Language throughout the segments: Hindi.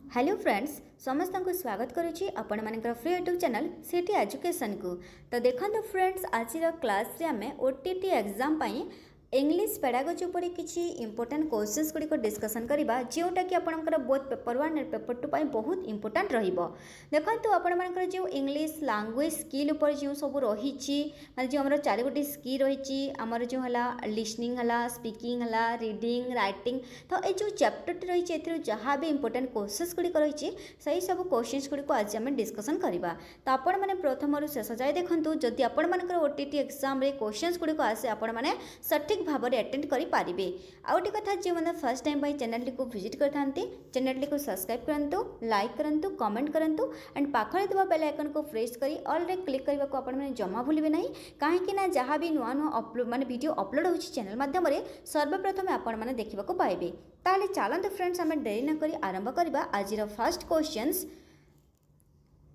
हेलो फ्रेंड्स समस्त को स्वागत करुच्ची आपण मानकर free YouTube channel city education को। तो देखो फ्रेंड्स आज क्लास रे आमे ओटीटी एग्जाम पाई इंग्लिश पेडागोजी उपर किसी इंपोर्टेंट क्वेश्चंस गुड़िक डिस्कसन करवा जोटा कि आपंकर बोथ पेपर 1 एंड पेपर 2 बहुत इंपोर्टेंट रहिबो। देखो आपंकर जो इंग्लिश लैंग्वेज स्किल उपर जो सब रही माने जो आमर 4 गोटी स्किल रही आमर जो है लिसनिंग है स्पीकिंग है रीडिंग राइटिंग। तो ये जो चैप्टर रही है जहाँ भी इंपोर्टेंट क्वेश्चंस गुड़िक रही सही सब क्वेश्चंस गुड़िक आज आम डिस्कसन करवा। तो आपण मैंने प्रथम शेष जाए देखूँ जदि आपण ओटीटी एग्जाम क्वेश्चंस गुड़िक आसे आपण मैंने सठिक भाव में अटेंड करेंगे। आउ टी कथा जो मैंने फर्स्ट टाइम चैनल को विजिट करते चैनल को सब्सक्राइब करूँ लाइक करूँ कमेंट करूँ एंड पाखे देवा बेल आइकन को प्रेस कर ऑल रे क्लिक करने को आपने जमा भूलिए ना कहीं जहाँ भी नुआ नुआ अपलोड माने वीडियो अपलोड होची चैनल माध्यम सर्वप्रथम आपण मैंने देखा पाइबे। ताले चलते फ्रेंड्स आम डेरी नक आरंभ करवा आज फर्स्ट क्वेश्चंस।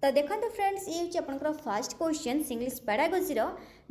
तो देखो फ्रेंड्स ये हूँ आपंकर फर्स्ट क्वेश्चन इंग्लिश पेडागोजी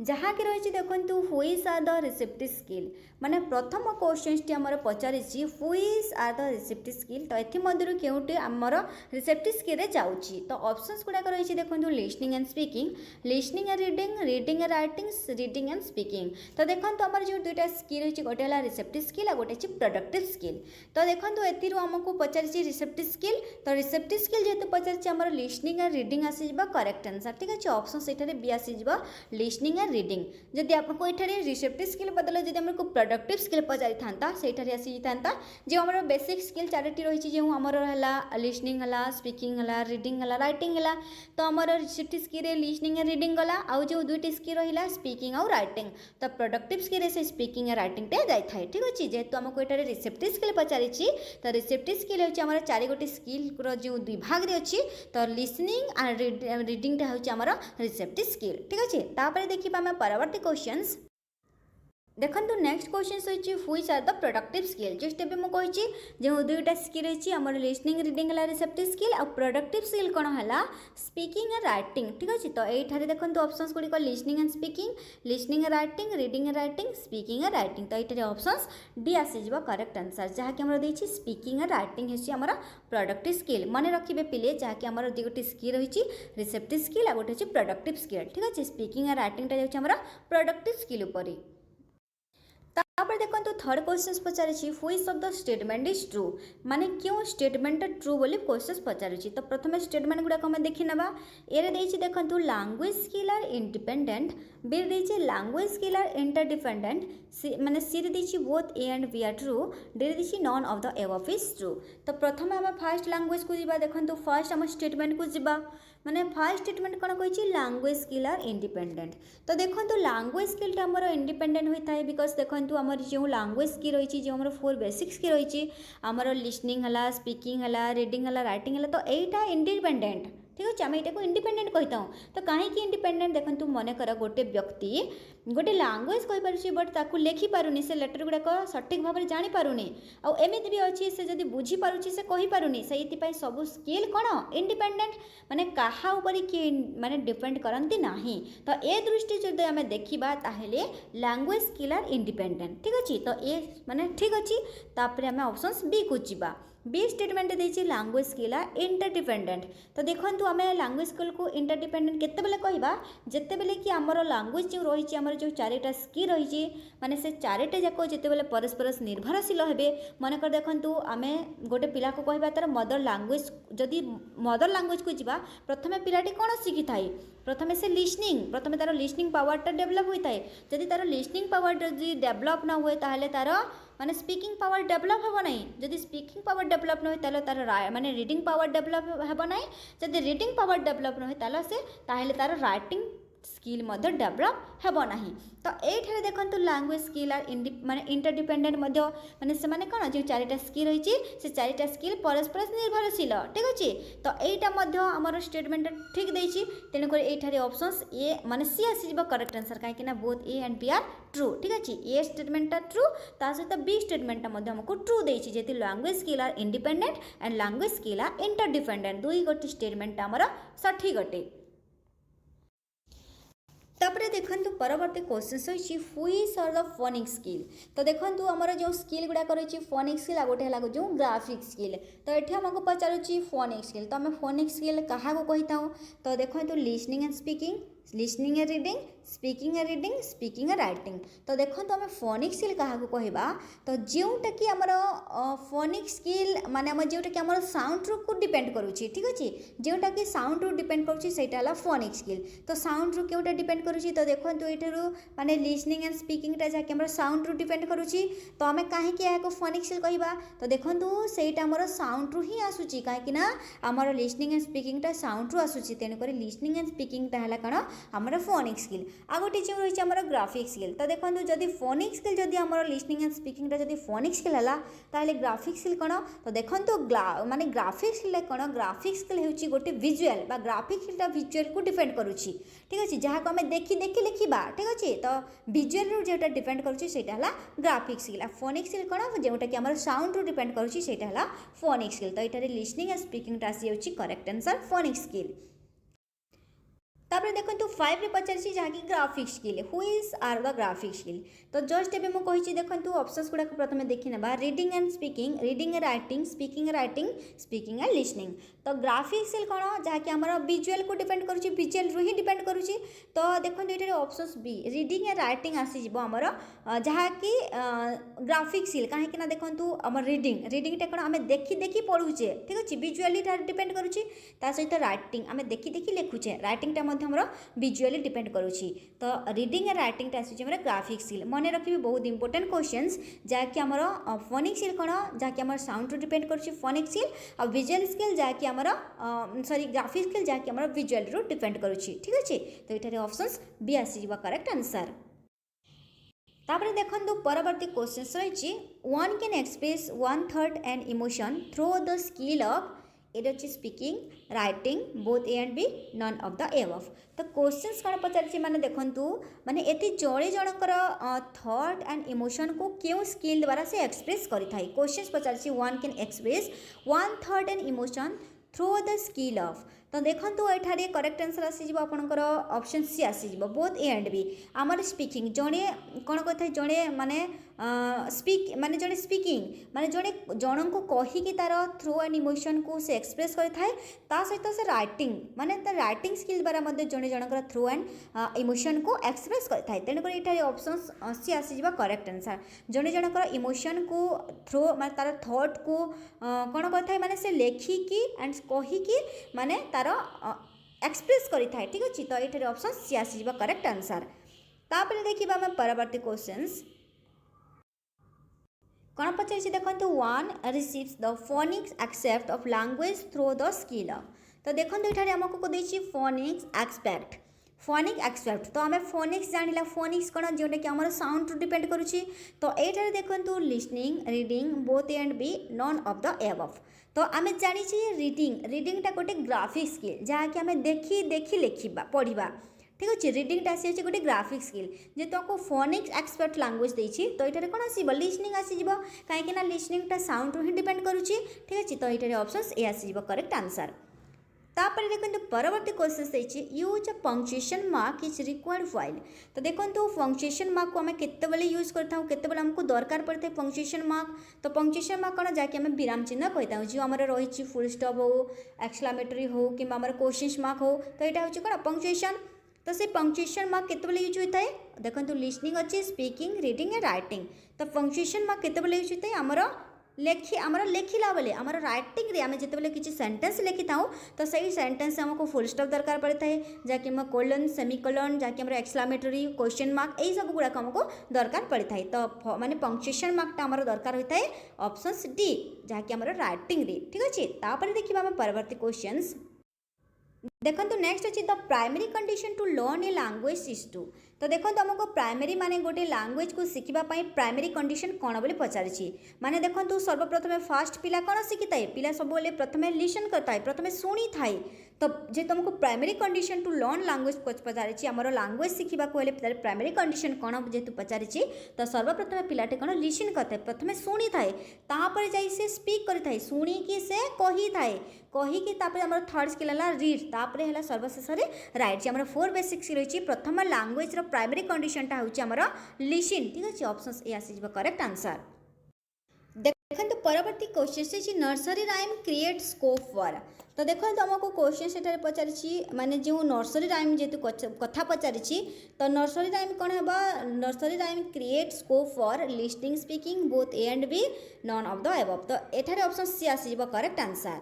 जहाँ कि रही देखो हुईज आर द रिसेप्टिव स्किल माने प्रथम क्वेश्चन टी आमर पचारि हुईज आर द रिसेप्टिव स्किल। तो ये केउटी आमर रिसेप्टिव स्किल रे जाउची। तो ऑप्शंस गुड़ाक रही देखो listening and speaking listening and reading reading and writing reading and speaking. तो देखो आमर जो दुईटा स्किल रही गोटे है रिसेप्टिव स्किल और गोटे प्रोडक्टिव स्किल। तो देखो एथि आमको पचारि रिसेप्टिव स्किल। तो रिसेप्टिव स्किल जेहेतु पचारि आमर लिसनिंग एंड रीडिंग आसीजा करेक्ट आंसर ठीक अच्छे ऑप्शन से बी आसीजा लिसनिंग एंड रीडिंग। जदि आपको ये रिसेप्टिव स्किल बदल जब आमको प्रोडक्टिव स्किल पचारि था से आसी था जो आम बेसिक स्किल चारोटी रही जो आमर है लिसनिंग है स्पीकिंग है रीडिंग है राइटिंग है। तो आमर receptive skill listening and reading गला आउ जो दुईटी स्किल रहा स्पीकिंग और राइटिंग। तो प्रोडक्टिव स्किल से स्पीकिंग एंड राइटिंग जाए ठीक अच्छे जेहेतु आमको ये रिसेप्टिव स्किल पचारि तो रिसेप्टिव स्किल होमर 4 गोटी स्किल जो दुई भाग में अच्छी। तो लिसनिंग एंड रीडिंग टा हूँ आमर रिसेप्टिव स्किल ठीक अच्छे। तापर देखिए आम परवर्ती क्वेश्चंस देखो नेक्स्ट क्वेश्चन रही हुईज are the productive skill just एवं मुझे जो दुईटा स्किल रही आमर लिसनिंग रीडिंग है रिसेप्टिव स्किल और प्रोडक्टिव स्किल कौन है स्पीकिंग एंड राइटिंग ठीक अच्छे। तो ये देखो ऑप्शंस गुड़िक listening and speaking listening and writing reading and writing speaking and writing. तो ये ऑप्शंस डी आसीज करेक्ट आंसर जहाँकि आमर देछि स्पीकिंग एंड राइटिंग है आमर प्रोडक्टिव स्किल। मन रखिए पिले जहाँकि आमर दी गोटी स्किल रही रिसेप्टिव स्किल और गोटे प्रोडक्टिव स्किल ठीक अच्छे। स्पीकिंग एंड राइटिंग जाऊँ आमर प्रोडक्टिव स्किल उपर। तापर देखो थर्ड क्वेश्चन पचारि which of the statement is true माने क्यों स्टेटमेंट ट्रू बोली क्वेश्चन पचारि। तो प्रथम स्टेटमेंट गुड़ाक आम देखी ना ये देखो language skill are independent B रही लैंग्वेज स्किल आर इंटरडिपेंडेंट माने सी रही both A and B are true D रही none of the above is true. तो प्रथम आम फर्स्ट लैंग्वेज को जीवा देखो फर्स्ट आम स्टेटमेंट को जीवा माने फर्स्ट स्टेटमेंट कौन कही लैंग्वेज स्किल आर इंडिपेंडेंट। तो देखो लैंग्वेज स्किल आमर इंडिपेंडेंट होता है बिकज देखो आमर जो लैंग्वेज स्किल रही जो आमर 4 बेसिक स्किल रही आमर लिसनिंग है स्पीकिंग है रीडिंग है राइटिंग है। तो यहीटा इंडिपेंडेंट ठीक अच्छे आम यहाँ इंडिपेंडेंट कही था। तो कहीं इंडिपेंडेंट देखो मनकर गोटे व्यक्ति गोटे लैंग्वेज कहीपरि बट ताकू लेखिपारूनी से लेटर गुड़ाक सठिक भाव में जानीपारूनी आमती भी अच्छी से जब बुझीपारुची से कहीपारूनी से सब स्किल कौन इंडिपेंडेंट माने कहा ऊपर किए माने डिपेंड करती ना। तो ए दृष्टि जब आम देखा ताहले लैंग्वेज स्किल आर इंडिपेंडेंट ठीक अच्छे। तो ये माने ठीक अच्छे तापर आम ऑप्शंस बी को जीवा बी स्टेटमेंट देछि लैंग्वेज स्किल आर इंटरडिपेंडेंट। तो देखो आम लैंग्वेज स्किल को इंटरडिपेंडेंट केतेबेले कहबा जेतेबेले कि आमर लैंग्वेज जो रही आमर जो 4टा स्किल रही माने से 4टा जाक जेतेबेले परस्पर निर्भरशील हेबे। मनकर देखो आम गोटे पिला को कहबा तार मदर लैंग्वेज जदि मदर लैंग्वेज को जीवा प्रथमे पिलाटी कौन शिखी थाए प्रथमे से लिसनिंग प्रथमे तार लिसनिंग पावरटा डेभलप होता है। जदि तार लिसनिंग पावर जदि डेभलप ना हुए ताहले तार माने स्पीकिंग पावर डेभलप हेबो नहीं। जदि स्पीकिंग पावर डेभलप न होय तार माने रीडिंग पावर डेभलप हेबो नहीं। जदि रीडिंग पावर डेभलप न होय तार राइटिंग स्किल डेभलप हेबो नहीं। तो ये देखो लैंग्वेज स्किल आर माने इंटरडिपेंडेंट माने से माने कौन जो 4टा स्किल रही से 4टा स्किल परस्पर निर्भरशील ठीक अच्छे। तो यहीटा आमर स्टेटमेंट ठीक देछि तेणुक ये ऑप्शंस ए माने सी आसीज करेक्ट आंसर कहीं both A and B are true ठीक अच्छे। ए स्टेटमेंटा ट्रू ता सहित बी स्टेटमेंटा आमको ट्रू देछि जेहेतु language skill are independent and language skill are interdependent दुई गोटी स्टेटमेंट आमर सठिक अटे। तापर देखो परवर्ती क्वेश्चन रही हुईज आर द फोनिक स्किल। तो देखो आमर जो स्किल गुड़ाक रही फोनिक स्किल आ गोटे है जो ग्राफिक स्किल। तो ये आमको पचारूँ फोनिक स्किल। तो आम फोनिक स्किल क्या कही था। तो देखो listening and speaking, listening and reading, speaking and reading, speaking and writing. तो देखो आम फोनिक स्किल क्या कहवा। तो जोटा कि आमर फोनिक स्किल माने आम जोटा कि आमर साउंड को डिपेंड करुच्ची, ठीक अच्छे, जोटा कि साउंड रू डिपेंड करुच्ची फोनिक स्किल। तो साउंड रू क्योंटा डिपेंड करुच्ची। तो देखो ये माने लिसनिंग एंड स्पीकिंगटा जहाँकि आम साउंड रू डिपेंड करुच्ची। तो आम कहीं फोनिक स्किल कहवा। तो देखो सहीटा आमर साउंड रू ही आसूची कहीं आमर लिसनिंग एंड स्पीकिंगटा साउंड रू आसूची। तेणुक लिसनिंग एंड स्पीकिंगटा है कौन आमर फोनिक स्किल। आ गोटे जो रही है आमर ग्राफिक स्किल। तो देखो जदि फोनिक स्किल जदि आमर लिसनिंग एंड स्पीकिंगटा जदि फोनिक स्किल है ताहले ग्राफिक स्किल कौन। तो देखो माने ग्राफिक स्किल कौन, ग्राफिक स्किल होची गोटे विजुअल बा ग्राफिक स्किलटा विजुअल को डिपेंड करुच्ची, ठीक अच्छे, जहाँ को आम देखी देखी लिखा, ठीक अच्छे। तो विजुअल रू जोटा डिपेंड करुच्ची सेटा है ग्राफिक स्किल। आ फोनिक स्किल कौन, जोटा कि आमर साउंड रू डिपेंड करुच्ची सेटा है फोनिक स्किल। तो ये लिसनिंग एंड स्पीकिंगटा आसी जाउची करेक्ट आंसर फोनिक स्किल। तापर देखो 5 रे पचार जहाँ कि graphic skill, which are the graphic skill. तो जस्ट एवं मुझे देखो ऑप्शंस गुड़ाक प्रथम देखी ना, reading and speaking, reading and writing, speaking and writing, speaking and listening. तो ग्राफिक स्किल कौन, जहाँकि आम विजुअल को डिपेंड करुच्ची, विजुअल रू ही डिपेंड करुच्ची। तो देखो ये options B reading and writing आसीज आमर जहाँकि ग्राफिक स्किल कहीं देखो आम रीडिंग, रीडिंगटा कौन आम देखी देखी पढ़ुचे, ठीक अच्छे, विजुअली डिपेंड करुच्ची। ता सहित राइटिंग आम देखी देखी लिखुचे, राइटिंगटा हमर विजुअली डिपेंड करुच्ची। तो रीडिंग एंड राइटिंगटा आसी ग्राफिक स्किल। मन रखिए बहुत इंपोर्टेंट क्वेश्चंस जहाँकि आमर फोनिक स्किल कौन, जहाँकि आमर साउंड रू डिपेंड करुच्ची फोनिक स्किल, और विजुअल स्किल जहाँकि आमर सॉरी ग्राफिक स्किल जहाँकि आमर विजुअल रू डिपेंड करुच्ची, ठीक अच्छे। तो ये ऑप्शंस बी आसी करेक्ट आंसर। तापर देखो परवर्ती क्वेश्चन रही one can express one thought and emotion through the skill of at speaking, writing, both A and B, none of the above. तो क्वेश्चंस कौन पचार माने देखु माने एति जड़े जनकर थॉट एंड इमोशन को क्यों स्किल द्वारा से एक्सप्रेस करिथाय। क्वेश्चंस पचार one can express one thought and emotion through the skill of. तो देखो ये करेक्ट आंसर आसीज आपंकर ऑप्शन सी आसीज बोथ ए एंड बी। आमर स्पीकिंग जड़े कौन कहता है, जड़े माने स्पीक माने जड़े स्पीकिंग माने जड़े जन को कहीकि तार थ्रू एंड इमोशन को से एक्सप्रेस करें, ता सहित से राइटिंग माने राइटिंग स्किल द्वारा जड़े जनकर थ्रू एंड इमोशन को एक्सप्रेस करें। तेणुक ये ऑप्शन सी आसीज करेक्ट आंसर। जड़े जनकर इमोशन को थ्रू माने तार थॉट को कौन करें माने से लेखिकी एंड कहीकि माने तार एक्सप्रेस करें, ठीक अच्छे। तो ये ऑप्शन सी आसीज करेक्ट आंसर। तापर देखिए आम परवर्ती क्वेश्चंस कौन पचार देखो one receives the phoenix except of language through the skill of. तो देखो ये आमको देखिए फोनिक्स एक्सपेक्ट, फोनिक एक्सपेक्ट। तो आम फोनिक्स जाना, फोनिक्स कौन जोटा कि आम साउंड रू डिपेंड करुच्ची। तो ये देखो listening, reading, both A and B, none of the above. तो आम जानी रीडिंग, रीडिंगटा गोटे ग्राफिक स्किल जहाँकि आम देखी देखी लिखा पढ़ा, ठीक अच्छे। रीडिंगटा आसी गोटे ग्राफिक स्किल जे तुमको फोनिक्स एक्सपर्ट लैंग्वेज देती। तो ये कौन आसब लिसनिंग आसीज कहीं लिसनिंगटा साउंड रू ही डिपेंड करुच्ची, ठीक अच्छे। तो ये ऑप्शन ए आसीज करेक्ट आंसर। तापर देखो परवर्ती क्वेश्चन देती use a punctuation mark is required while. तो देखो पंक्चुएशन मार्क को आम केतबेले यूज करता हूँ, केतबेले हमको दरकार पड़ता है पंक्चुएशन मार्क। तो पंक्चुएशन मार्क कौन, जहाँकि आम विराम चिन्ह कहता हूँ, जो आम रही फुल स्टॉप हो, एक्सक्लामेटरी हो कि क्वेश्चन मार्क हो। तो यहाँ हूँ कौन पंक्चुएशन। तो से पंक्चुएशन मार्क केतबेले यूज होता है, देखो लिसनिंग अच्छे, स्पीकिंग, रीडिंग एंड राइटिंग। तो पंक्चुएशन मार्क केतबेले यूज होता है आमर लेखिला बेले आमर रईटिंग आम जिते किसी सेंटेंस लिखि था तो सही सेंटेंस आमको फुल स्टॉप दरकार पड़ता है, जहाँकि कोलन, सेमिकोलन, जहाँकि एक्सक्लामेटरी, क्वेश्चन मार्क, यही सब गुड़ाक आमको दरकार पड़ता है। तो माने पंक्चुएशन मार्कटा आमर दरकार होता है ऑप्शन डी, जहाँकि आमर रईटिंग, ठीक अच्छे। तापर देखिए आम परवर्ती क्वेश्चंस देखो नेक्स्ट अच्छी the primary condition to learn a language is to. तो देखो आमको प्राइमरी माने गोटे लैंग्वेज को शिखापी प्राइमरी कंडीशन कौन बोली पचारि माने देखो सर्वप्रथम फास्ट पिला कौन शिखी थाए, पिला सब प्रथम लिसन करता है, प्रथम शुणी थाए। तो जे तुमको primary condition to learn language पचारि आमर लैंग्वेज शिखा प्राइमरी कंडीशन कौन जेहेतु पचारि तो सर्वप्रथम पिलाटे कौन लिसन करता है, प्रथम शुणी थाए, तापर जाई से स्पीक करि थाए, शुणिकी से कही थाए, कहीकि आमर थर्ड स्किल है रीड तापर है सर्वशेष राइट आमर 4 बेसिक स्किल रही प्रथम लैंग्वेज प्राइमरी कंडीशनटा हूँ लिसन ठीक अच्छे ऑप्शन ए आसीज करेक्ट आंसर। देखो परवर्ती question nursery rhyme create scope for तो देखो आमको क्वेश्चन से पचारि माने जो नर्सरी राइम जेतु कथा पचारि तो नर्सरी राइम कौन है nursery rhyme create scope for listening speaking both A and B none of the above तो एठारे ऑप्शन सी आसीब करेक्ट आंसर।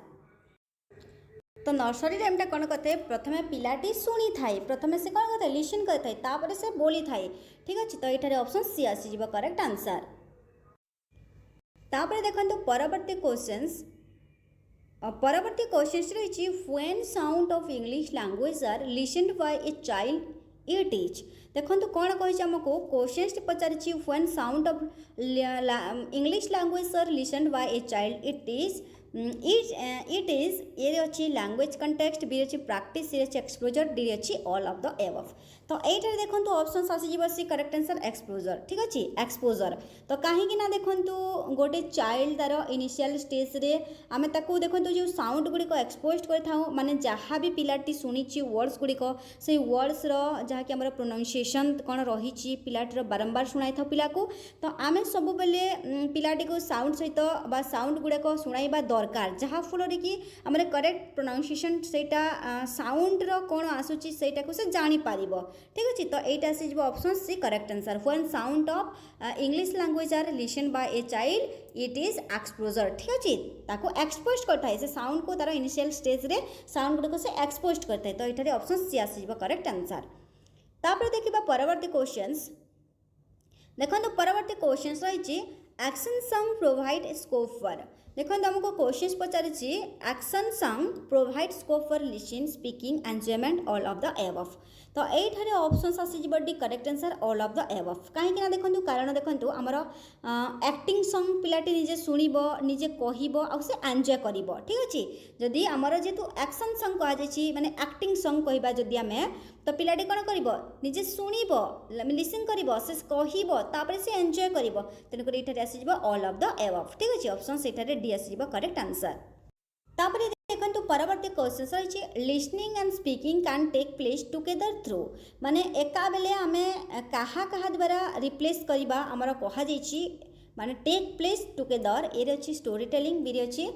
तो नर्सरी राइमटा कौन करते प्रथमे पिलाटी शुणी थाए प्रथमे से कौन करते लिसन करते तापर से बोली थाए ठीक अच्छे तो ये ऑप्शन सी आसीब करेक्ट आंसर। तापर देखो परवर्ती क्वेश्चन रही when sound of English language are listened by a child it is देखो कौन कही आमको क्वेश्चन पचारि when sound of English language are listened by a child it is ये अच्छी लैंग्वेज कंटेक्स्ट बी अच्छी प्रैक्टिस सी अच्छी एक्सपोजर डी अच्छी ऑल ऑफ द एबव तो ये देखो ऑप्शन आसीज सी करेक्ट आंसर एक्सपोजर ठीक अच्छे एक्सपोजर तो कहीं ना देखो गोटे चाइल्ड तार इनिशियल स्टेज रे आम ताकू देखो जो साउंड गुड़िक एक्सपोज कर माने जहाँ भी पिलाटी शुणी वर्ड्स गुड़िक से वर्ड्स जहाँकि आम प्रोनाउंसिएशन कौन रही पिलाटीर बारंबार शुणाई था पिला को तो आम सब बेले पिलाटी को साउंड सहित साउंड गुड़ाक शुणाइबा दरकार जहाँ फल कि आम करेक्ट प्रोनाउंसिएशन सेटा साउंड कौन आसूची सेटा को से जानी पारिबो ठीक अच्छे तो ये आसीज option C correct answer when sound of English language are listen by a child it is exposure ठीक अच्छे ताको एक्सपोज करता है से साउंड को तार इनिशियल स्टेज रे साउंड गुड़िक से एक्सपोज करता है तो ये ऑप्शन सी आसीज करेक्ट आंसर। तापर देखिबा परवर्ती क्वेश्चंस देखो परवर्ती क्वेश्चंस रही action song provide scope for देखो आमको क्वेश्चन पचारि action song provide scope for listen speaking enjoyment all of the above तो ये ऑप्शन आसीज D correct answer all of the above कहीं देखो कारण देखो आमर एक्टिंग सॉन्ग पिलाटी निजे शुणब निजे कह से एंजॉय कर ठीक अच्छे जदि आमर जेहेतु एक्शन सॉन्ग कहुई माने एक्टिंग सॉन्ग कहबा जदि आम तो पिलाटी कौन कर निजे शुणब लिसन कर से कहपर से एंजॉय कर तेणुक ये आसीज ऑल ऑफ द एबव ठीक अच्छे ऑप्शन से डी आसीज करेक्ट आंसर। तापर देखो परवर्ती क्वेश्चन रही listening and speaking can take place together through माने एका बेले आम क्या द्वारा रिप्लेस करवा आमर कहुई माने टेक प्लेस टुगेदर ये अच्छी स्टोरी टेलिंग बी अच्छी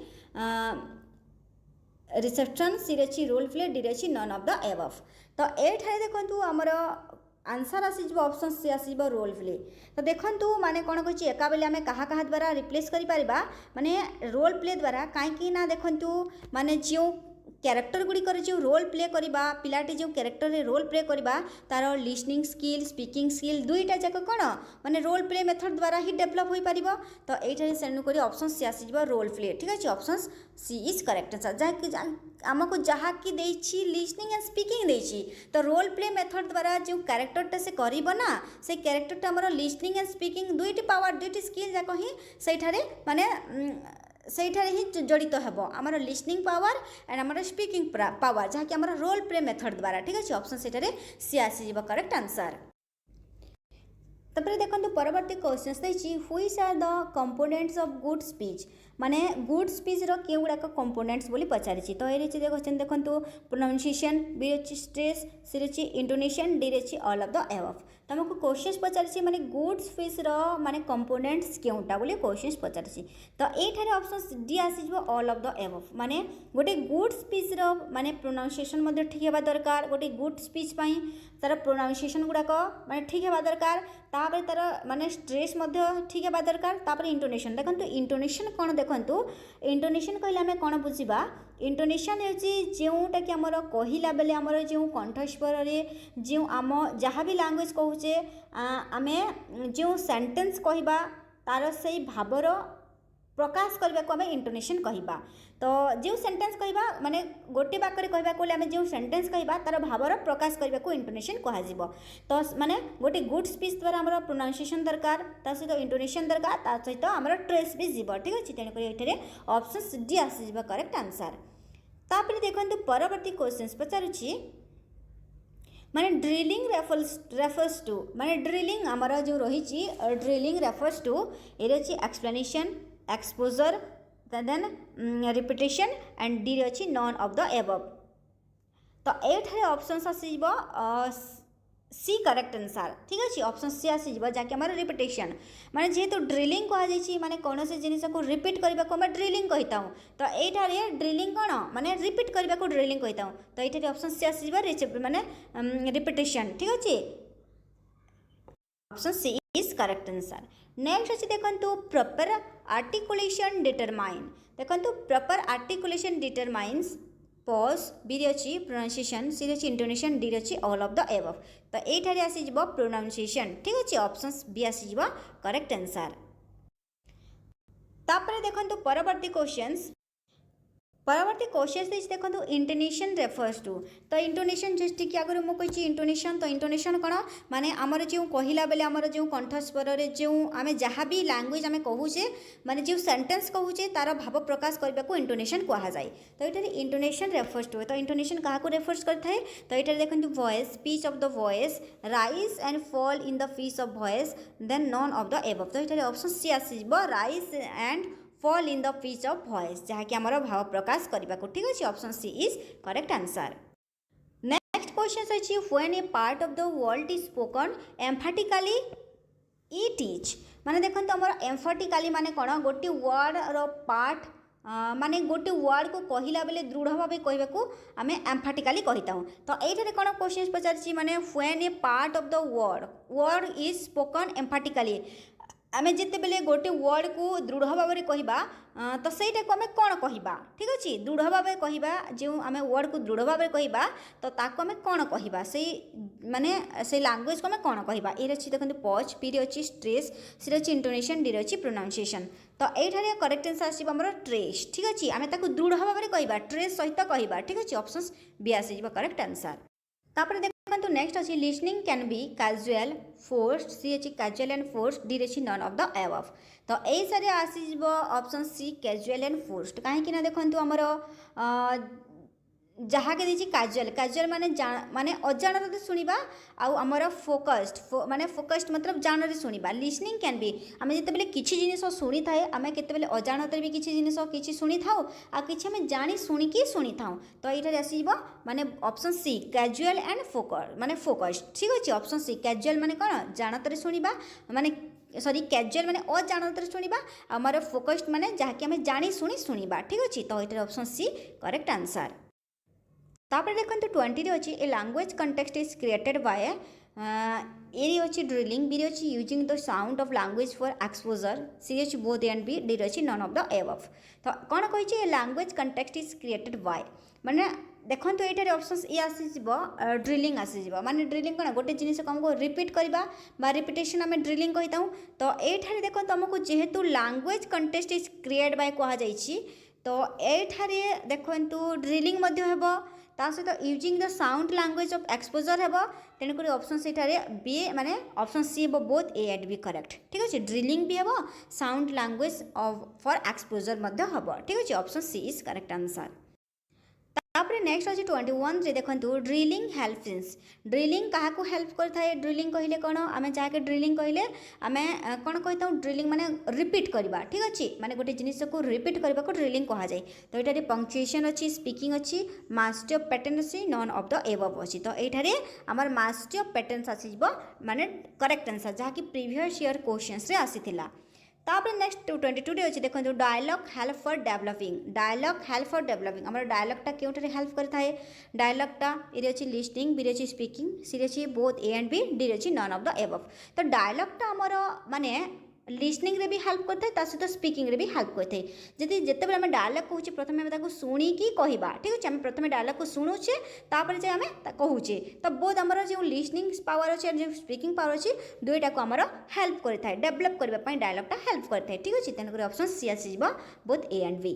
रिसेप्शन सी अच्छी रोल प्ले डी अच्छी नन ऑफ द एबव तो ये देखो आमर आंसर आसीज ऑप्शन सी आसीज रोल प्ले तो देखो माने कौन कही एका बेले आम क्या द्वारा रिप्लेस करें माने रोल प्ले द्वारा कहीं ना देखो माने जो क्यारेक्टर गुड़िकर जो रोल प्ले करवा पिलाटी जो क्यारेक्टर रे रोल प्ले करवा तार लिसनिंग स्किल स्पीकिंग स्किल दुईटा जाक कौन माने रोल प्ले मेथड द्वारा ही डेभलप हो पार तो ये तेणुक ऑप्शन सी आसीज रोल प्ले ठीक अच्छे option C is correct answer जहाँ आमको जहाँ कि लिसनिंग एंड स्पीकिंग देछि तो रोल प्ले मेथड द्वारा जो क्यारेक्टरटा से करना से क्यारेक्टरटा आमर लिसनिंग एंड स्पीकिंग दुईटी पावर दुईटी स्किल जाक ही सेठारे माने सेठारे ही जड़ित हेब आमर लिसनिंग पावर एंड आमर स्पीकिंग पावर जहाँकि आमर रोल प्ले मेथड द्वारा ठीक अच्छे ऑप्शन सेठारे सी आसीज करेक्ट आंसर। तापर देखो परवर्ती क्वेश्चन रही which are the components of good speech माने गुड स्पीच रो के गुड़ाक कंपोनेंट्स बोली पचारि तो ये देखो प्रोनाउंसिएशन बी अच्छी स्ट्रेस सी अच्छी इंटोनेशन डी अच्छी ऑल ऑफ द एबव तो आमको क्वेश्चन पचारि माने गुड स्पीच रो माने कंपोनेंट्स केउटा बोली क्वेश्चन पचारि तो ये ऑप्शन डी आसीज ऑल ऑफ द एबव माने गोटे गुड स्पीच रो माने प्रोनाउंसिएशन ठीक हेबा दरकार गोटे गुड स्पीच पई तार प्रोनाउंसिएशन गुड़ाक माने ठीक हेबा दरकार तापर तार माने स्ट्रेस ठीक हेबा दरकार तापर इंटोनेशन देखो इंटोनेशन कौन देखो इंटोनेशन कहले आम कौन बुझा इंटोनेशन होटा कि आमर कहला बेले आमर जो कंठस्वर जो आम जहाँ भी लैंग्वेज कहूचे आम जो सेंटेंस कहबा तार से भावर प्रकाश करने को आम इंटोनेशन कहबा तो जो सेंटेंस कहबा माने गोटे बाक्य कहबा को आम जो सेंटेंस कहबा तार भावर प्रकाश करने को इंटोनेशन कह तो माने गोटे गुड स्पीच द्वारा आमर प्रोनाउंसिएशन दरकार ता सहित इंटोनेशन दरकार ता सहित आमर ट्रेस भी जीव ठीक अच्छे तेणुक ये ऑप्शन डी आसीज करेक्ट आंसर। तापर देखो परवर्ती क्वेश्चन पचारुछि माने ड्रिलिंग रेफर्स टू माने ड्रिलिंग आमर जो रही ड्रिलिंग रेफर्स टू ये अच्छी explanation exposure then repetition and D रे अछि नॉन ऑफ द एबव। तो एठारे ऑप्शंस आसीबो सी करेक्ट आंसर ठीक अच्छे ऑप्शन सी आसीबो जहाँकि आम रिपिटेशन माने जेहेतु ड्रिलिंग कह जाइए माने कौन से जिनिस को रिपीट करने को आम ड्रिलिंग कहीता तो ये ड्रिलिंग कौन माने रिपीट करने को ड्रिलिंग कहीता तो ये ऑप्शन सी आसीबो माने रिपिटेशन ठीक अच्छे option C is correct answer. Next अच्छे देखो प्रॉपर आर्टिकुलेशन डिटरमाइन देखो proper articulation determines pause B रे अच्छी प्रोनाउंसिएशन सी रे अच्छी इंटोनेशन डी रे अच्छी ऑल ऑफ द एबव तो ये आसीज प्रोनाउंसिएशन ठीक अच्छे ऑप्शंस बी आसीज करेक्ट आंसर। तापर देखो परवर्ती क्वेश्चंस परवर्ती क्वेश्चन देखो इंटोनेशन रेफर्स टू तो इंटोनेशन जस्ट कि आगे मुझे इंटोनेशन तो इंटोनेशन कौन माने आमर जो कहला बेले आमर जो कंठस्वर जो आम जहाँ भी लैंग्वेज आम कहूचे माने जो सेंटेंस कहूचे तार भाव प्रकाश करने को इंटोनेशन कह जाए तो ये इंटोनेशन रेफर्स टू तो इंटोनेशन क्या रेफर्स करता है तो ये देखो voice pitch of the voice rise and fall in the pitch of voice then none of the above तो ये ऑप्शन सी आसीब rise and fall in the pitch of voice जहाँकि आमर भाव प्रकाश करने को ठीक अच्छे option C is correct answer. Next question अच्छी when a part of the word is spoken emphatically it is माने देखो आमर एम्फेटिकली माने कौन गोटे वर्ड रो पार्ट माने गोटे वर्ड को कहला बेले दृढ़ भाव कहवाक आम एम्फेटिकली कहीता तो ये कौन क्वेश्चन पचार माने when a part of the word is spoken emphatically आमे जिते बेले गोटे वर्ड को दृढ़ भाव में कहवा तो सहीटा को आम कौन कहवा ठीक अच्छे दृढ़ भाव कहवा जो आम वर्ड को दृढ़ भाव में कहवा तो ताको आम कौन कहवा से माने से लैंग्वेज को आम कौन कहवा ये अच्छी देखो पॉज पी रे अच्छी स्ट्रेस सी रे अच्छी इंटोनेशन डी रे अच्छी प्रोनाउंसिएशन तो ये करेक्ट आंसर आसो आम ट्रेस ठीक अच्छे आम दृढ़ भाव में कहवा ट्रेस सहित कहवा ठीक अच्छे ऑप्शन बी आसीज करेक्ट आंसर। तापर देखो नेक्स्ट अच्छी listening can be casual forced C अच्छी कैजुअल एंड फोर्स्ड डी अच्छी नॉन ऑफ द एबव तो यही सारे आसीज option C casual and forced कहीं देखो आमर जहाँ के देखिए कैजुअल कैजुअल माने अजाणत शुणा आमर फोकस्ड माने फोकस्ड मतलब जान शुणा लिसनिंग कैन बी आम जिते किसी जिनिस शुणी थाए आम केत अजाणत भी किसी जिनिस कि शुणी था कि आम जानी शुणिकी शुणी था तो ये आसब माने ऑप्शन सी कैजुअल एंड माने फोकस्ड ठीक अच्छे ऑप्शन सी कैजुअल माने कौन जानत शुणा माने सॉरी कैजुअल माने अजाणत शुणा आमर फोकस्ड माने जहाँकि आम जानी शुणी शुणा ठीक अच्छे तो ये ऑप्शन सी करेक्ट आंसर। तापर देखो 20 अच्छी A language context is created by A अच्छी ड्रिलिंग बी अच्छी using the sound of language for exposure C अच्छी both A and B D अच्छी नॉन ऑफ द एबव तो कौन कही A language context is created by माने देखो ये ऑप्शन ये आसीब ड्रिलिंग आसीब माने ड्रिलिंग कौन गोटे जिनिस को आमको रिपीट करवा रिपिटेशन आम ड्रिलिंग कहीता तो ये देखो तुमको जेहेतु language context is create by कह तो ये देखो ड्रिलिंग ता सहित using the sound language of exposure हे तेणुक ऑप्शन से बी माने ऑप्शन सी हे both A and B correct ठीक अच्छे ड्रिलिंग भी हे sound language of for exposure हम ठीक अच्छे option C is correct answer. तापर नेक्स्ट अच्छे 21 देखो ड्रिलिंग हेल्प्स ड्रिलिंग क्या हेल्प करता है ड्रिलिंग कहले कौन आम जहाँके ड्रिलिंग कहले आम कौन कही ड्रिलिंग माने रिपीट करवा ठीक अच्छे माने गोटे जिनिस को रिपीट करने को ड्रिलिंग कह जाए तो ये पंक्चुएशन अच्छी स्पीकिंग अच्छी मास्टरी ऑफ पैटर्न अच्छी नॉन ऑफ द एबव अच्छी तो ये आमर मास्टरी ऑफ पैटर्न आसीब माने करेक्ट आंसर जहाँकि प्रीवियस ईयर क्वेश्चंस रे आसीथिला। तापर नेक्स्ट 22 अच्छे देखो dialogue help for developing dialogue help for developing आम डायलॉगटा क्योंठे हेल्प करता है डायलॉगटा ये अच्छी लिस्निंग बी अच्छी स्पीकिंग सी अच्छी both A and B D अच्छी नॉन ऑफ द एबव तो डायलॉगटा आमर माने लिसनिंग रे भी हेल्प करता है सहित स्पीकिंग रे भी हेल्प करता है जदि जिते आम डायलॉग कहूचे प्रथम आम शुणिकी कहवा ठीक अच्छे आम प्रथम डायलॉग को शुणुचे तापर जे आम कहूचे तो बोथ आमर जो लिसनिंग पावर अच्छे जो स्पीकिंग पावर अच्छे दुईटा को आमर हेल्प करता है डेवलप करने डायलॉगटा हेल्प करता है ठीक अच्छे तेणुक ऑप्शन सी आसीब बोथ ए एंड बी।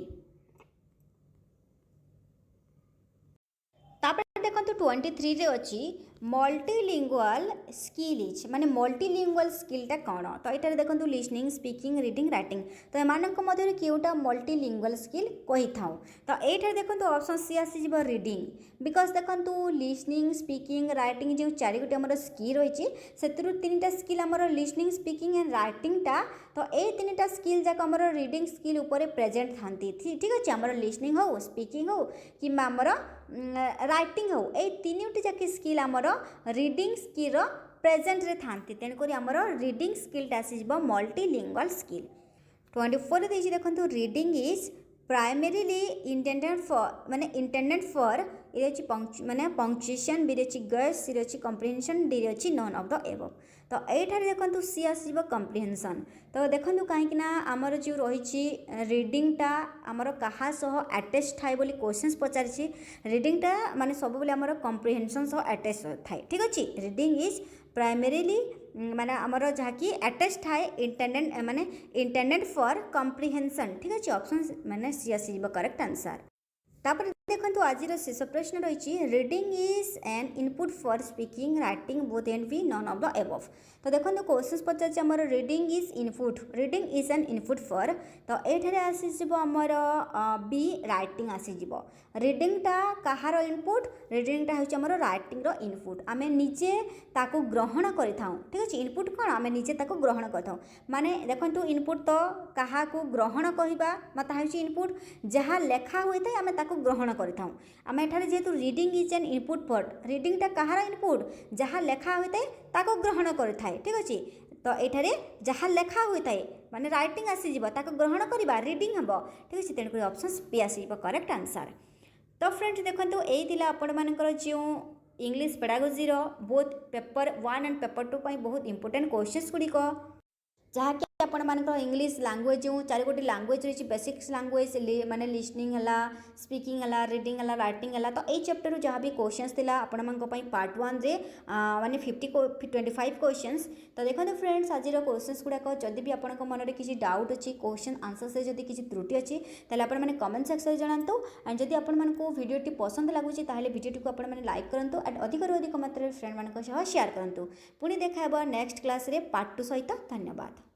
तापर देखो 23 अच्छी मल्टीलिंगुअल स्किल इज माने मल्टीलिंगुअल स्किलटा कौन तो ये देखो लिसनिंग स्पीकिंग रीडिंग राइटिंग तो एमानक मध्य केउटा मल्टीलिंगुअल स्किल कही था तो ये देखो ऑप्शन सी आसीज रीडिंग बिकज देखो लिसनिंग स्पीकिंग राइटिंग जो चार गोटे आम स्किल रही से तीन टा स्किल आम लिसनिंग स्पीकिंग एंड राइटिंगटा तो ये तीन टा स्किल जाक आम रीडिंग स्किल उपर प्रेजेंट था ठीक अच्छे आम लिसनिंग हो स्पीकिंग हो कि आमर राइटिंग हो ये तीन जाक स्किल आमर रीडिंग स्किल प्रेजेंट रे थांती तेणुक आमर रीडिंग स्किलटा आसीज मल्टीलिंगुअल स्किल 24 देखिए देखो reading is primarily intended for ये अच्छी माने पंक्चुएशन बी अच्छी गर्स सी अच्छी कम्प्रिहेंशन डी अच्छी नन ऑफ द एबव तो ये देखो सी आसो कम्प्रिहेंशन तो देखो कहीं आमर जो रही रीडिंगटा आमर क्या सह अटैच थाए बोली क्वेश्चंस पचारि रीडिंगटा माने सब आमर कम्प्रिहेंशन सह अटैच थाए ठीक अच्छे रीडिंग इज प्राइमरीली माने आमर जहाँकि अटैच थाए इंटेंडेड फॉर कम्प्रिहेंशन ठीक अच्छे ऑप्शन माने सी आसो करेक्ट आंसर तापर देखो आज शेष प्रश्न रही reading is an input for speaking writing both and B none of the above तो देखो क्वेश्चन पचार आमर reading is an input for तो ये आसीज आमर बी राइटिंग आसीज रीडिंगटा कहार इनपुट रीडिंगटा हूँ आमर रईटिंग इनपुट आम निजे ताको ग्रहण कर ठीक अच्छे इनपुट कौन आम निजे ताको ग्रहण कर माने देखो इनपुट तो क्या ग्रहण कहवा मत इनपुट जहाँ लेखा होता है आम ताको ग्रहण करें आम एठारे जेहेतु reading is an input for रीडिंगटा कहार इनपुट जहाँ लेखा होता है ताको ग्रहण करें ठीक अच्छे तो ये जहाँ लेखा होता है माने रईटिंग आसीज ताको ग्रहण करवा रीडिंग हम ठीक अच्छे तेणुक ऑप्शन बी आस करेक्ट आंसर तो फ्रेंड्स देखो यही आपण मानकर जो English pedagogy both paper 1 and paper 2 बहुत इंपोर्टेंट क्वेश्चंस गुड़िक जहाँकि आपण मानकर इंग्लिश लैंग्वेज जो चार गोटी लैंग्वेज रही बेसिक्स लैंग्वेज माने लिसनिंग है स्पीकिंग है रीडिंग है राइटिंग है तो यही चैप्टर जहाँ भी क्वेश्चंस थिला आपण मानक पार्ट 1 रे माने 25 क्वेश्चंस तो देखो फ्रेंड्स आज क्वेश्चंस गुड़ाक जदि भी आपण मन में किसी डाउट अच्छी क्वेश्चन आंसर से जदि किसी त्रुटि अच्छी ताले आपण माने कमेंट सेक्शन जणातु एंड जदि आपण मानक वीडियोटी पसंद लागुची ताले वीडियोटी को आपण माने लाइक करंतु एंड अधिक अधिक मात्रा फ्रेंड मानक सह शेयर करंतु पुणी देखा नेक्स्ट क्लास रे पार्ट 2 सहित धन्यवाद।